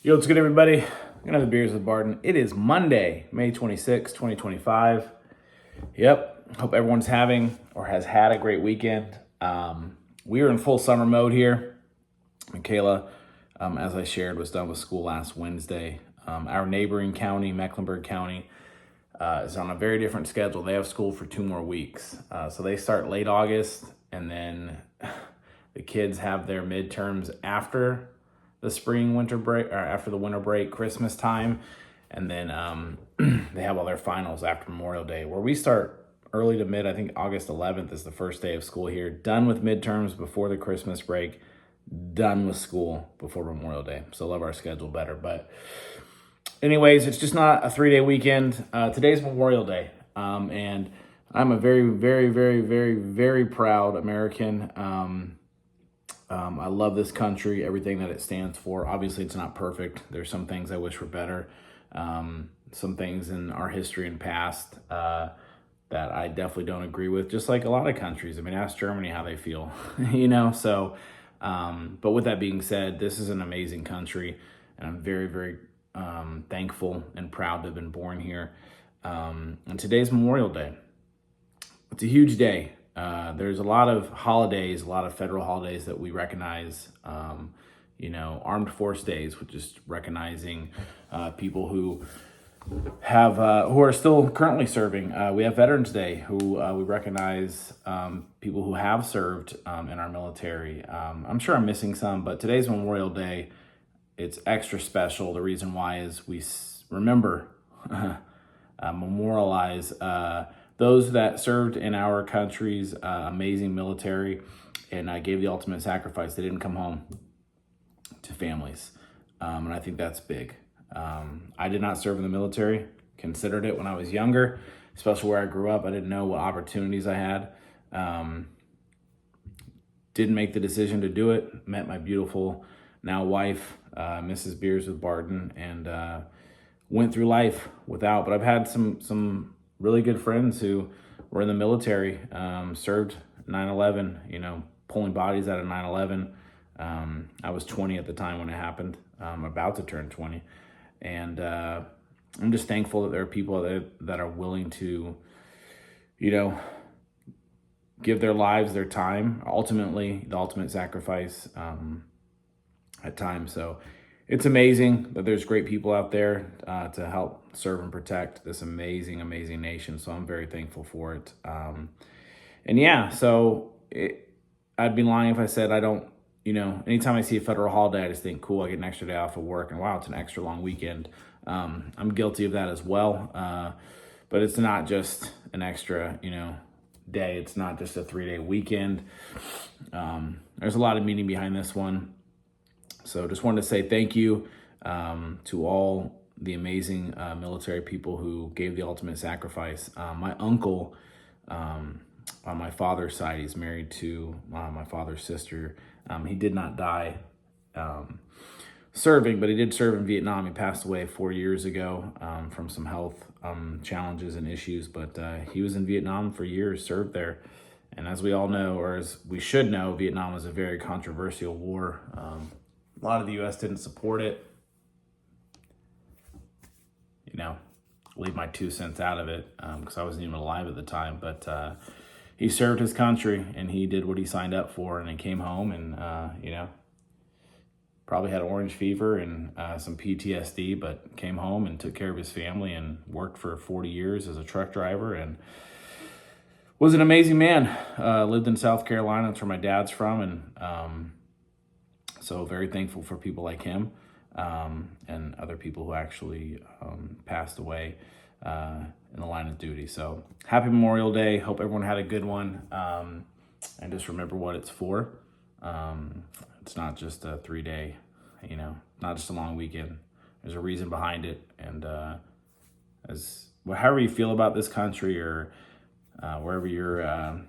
Yo, what's good, everybody? Another Beers with Barton. It is Monday, May 26, 2025. Yep, hope everyone's having or has had a great weekend. We are in full summer mode here. Michaela, as I shared, was done with school last Wednesday. Our neighboring county, Mecklenburg County, is on a very different schedule. They have school for 2 more weeks. So they start late August, and then the kids have their midterms after the winter break, or after the winter break, Christmas time. And then they have all their finals after Memorial Day, where we start early to mid. I think August 11th is the first day of school here. Done with midterms before the Christmas break, done with school before Memorial Day. So love our schedule better. But anyways, it's just not a 3-day weekend. Today's Memorial Day. And I'm a very, very, very, very, very proud American. I love this country, everything that it stands for. Obviously, it's not perfect. There's some things I wish were better. Some things in our history and past that I definitely don't agree with, just like a lot of countries. I mean, ask Germany how they feel, So, but with that being said, this is an amazing country, and I'm very, very thankful and proud to have been born here. And today's Memorial Day. It's a huge day. There's a lot of holidays, a lot of federal holidays that we recognize, Armed Force Days, which is recognizing people who who are still currently serving. We have Veterans Day, who we recognize people who have served in our military. I'm sure I'm missing some, but today's Memorial Day, it's extra special. The reason why is we remember, memorialize those that served in our country's amazing military and gave the ultimate sacrifice. They didn't come home to families. And I think that's big. I did not serve in the military, considered it when I was younger, especially where I grew up. I didn't know what opportunities I had. Didn't make the decision to do it. Met my beautiful now wife, Mrs. Beers with Barton, and went through life without. But I've had some really good friends who were in the military, served 9/11, pulling bodies out of 9/11. I was 20 at the time when it happened. I'm about to turn 20. And I'm just thankful that there are people that are willing to, give their lives, their time, ultimately, the ultimate sacrifice at times. So it's amazing that there's great people out there to help serve and protect this amazing, amazing nation. So I'm very thankful for it. I'd be lying if I said I don't, anytime I see a federal holiday, I just think, cool, I get an extra day off of work, and wow, it's an extra long weekend. I'm guilty of that as well. But it's not just an extra, day. It's not just a 3-day weekend. There's a lot of meaning behind this one. So just wanted to say thank you to all the amazing military people who gave the ultimate sacrifice. My uncle, on my father's side, he's married to my father's sister. He did not die serving, but he did serve in Vietnam. He passed away 4 years ago from some health challenges and issues, but he was in Vietnam for years, served there. And as we all know, or as we should know, Vietnam was a very controversial war. A lot of the U.S. didn't support it. Leave my 2 cents out of it because I wasn't even alive at the time. But he served his country, and he did what he signed up for, and he came home and, probably had orange fever and some PTSD, but came home and took care of his family and worked for 40 years as a truck driver and was an amazing man. Lived in South Carolina. That's where my dad's from. And so very thankful for people like him and other people who actually passed away in the line of duty. So happy Memorial Day. Hope everyone had a good one. And just remember what it's for. It's not just a 3-day, not just a long weekend. There's a reason behind it. And however you feel about this country or wherever your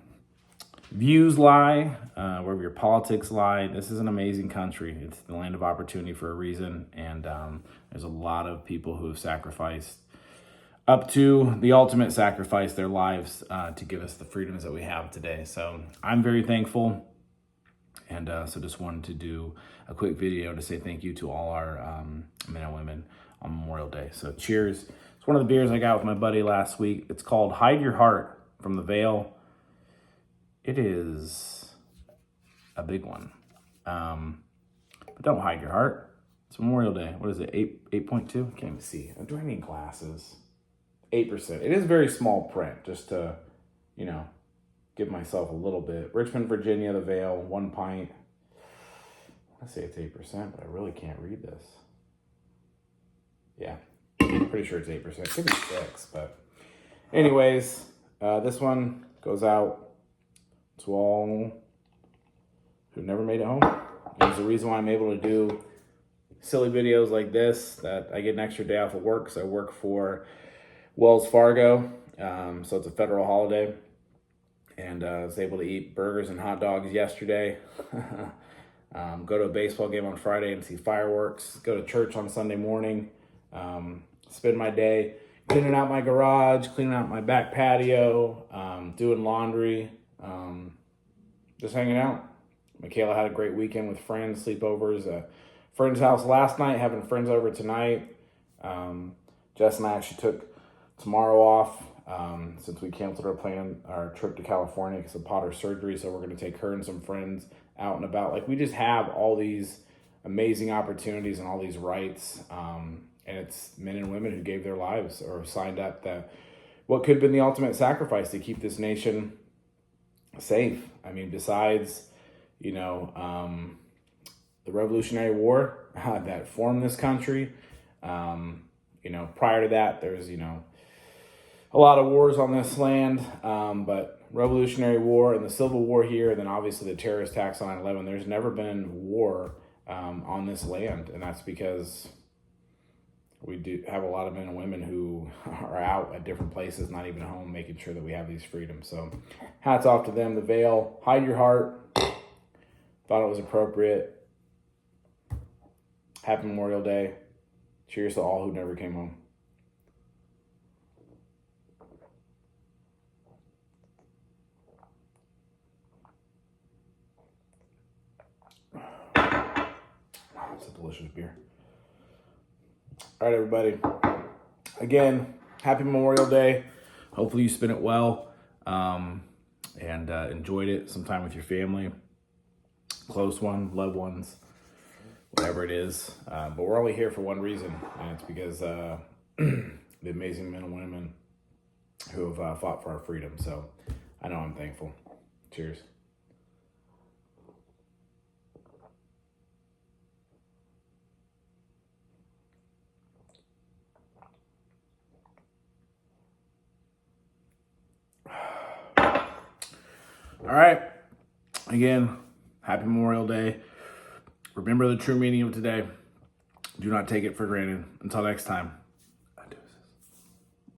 views lie, wherever your politics lie, this is an amazing country. It's the land of opportunity for a reason. And there's a lot of people who have sacrificed up to the ultimate sacrifice, their lives to give us the freedoms that we have today. So I'm very thankful. And so just wanted to do a quick video to say thank you to all our men and women on Memorial Day. So cheers. It's one of the beers I got with my buddy last week. It's called Hide Your Heart from the Veil. It is a big one. But don't hide your heart. It's Memorial Day. What is it, 8.2? Can't even see. Do I need glasses? 8%. It is very small print, just to, give myself a little bit. Richmond, Virginia, the Veil, 1 pint. I say it's 8%, but I really can't read this. Yeah, pretty sure it's 8%. Could be 6, but anyways, this one goes out to all who never made it home. There's the reason why I'm able to do silly videos like this, that I get an extra day off of work, because I work for Wells Fargo, so it's a federal holiday, and I was able to eat burgers and hot dogs yesterday, go to a baseball game on Friday and see fireworks, go to church on Sunday morning, spend my day cleaning out my garage, cleaning out my back patio, doing laundry, just hanging out. Michaela had a great weekend with friends, sleepovers, a friend's house last night, having friends over tonight. Jess and I actually took tomorrow off since we canceled our trip to California because of Potter's surgery. So we're going to take her and some friends out and about. Like, we just have all these amazing opportunities and all these rights. And it's men and women who gave their lives or signed up that what could have been the ultimate sacrifice to keep this nation safe. I mean, besides, the Revolutionary War that formed this country. Prior to that, there's, a lot of wars on this land, but Revolutionary War and the Civil War here, and then obviously the terrorist attacks on 9/11, there's never been war on this land, and that's because we do have a lot of men and women who are out at different places, not even at home, making sure that we have these freedoms. So hats off to them. The Veil, Hide Your Heart. Thought it was appropriate. Happy Memorial Day. Cheers to all who never came home. It's a delicious beer. All right, everybody. Again, happy Memorial Day. Hopefully you spent it well and enjoyed it sometime with your family, close one, loved ones, whatever it is. But we're only here for one reason, and it's because the amazing men and women who have fought for our freedom. So I know I'm thankful. Cheers. All right. Again, happy Memorial Day. Remember the true meaning of today. Do not take it for granted. Until next time.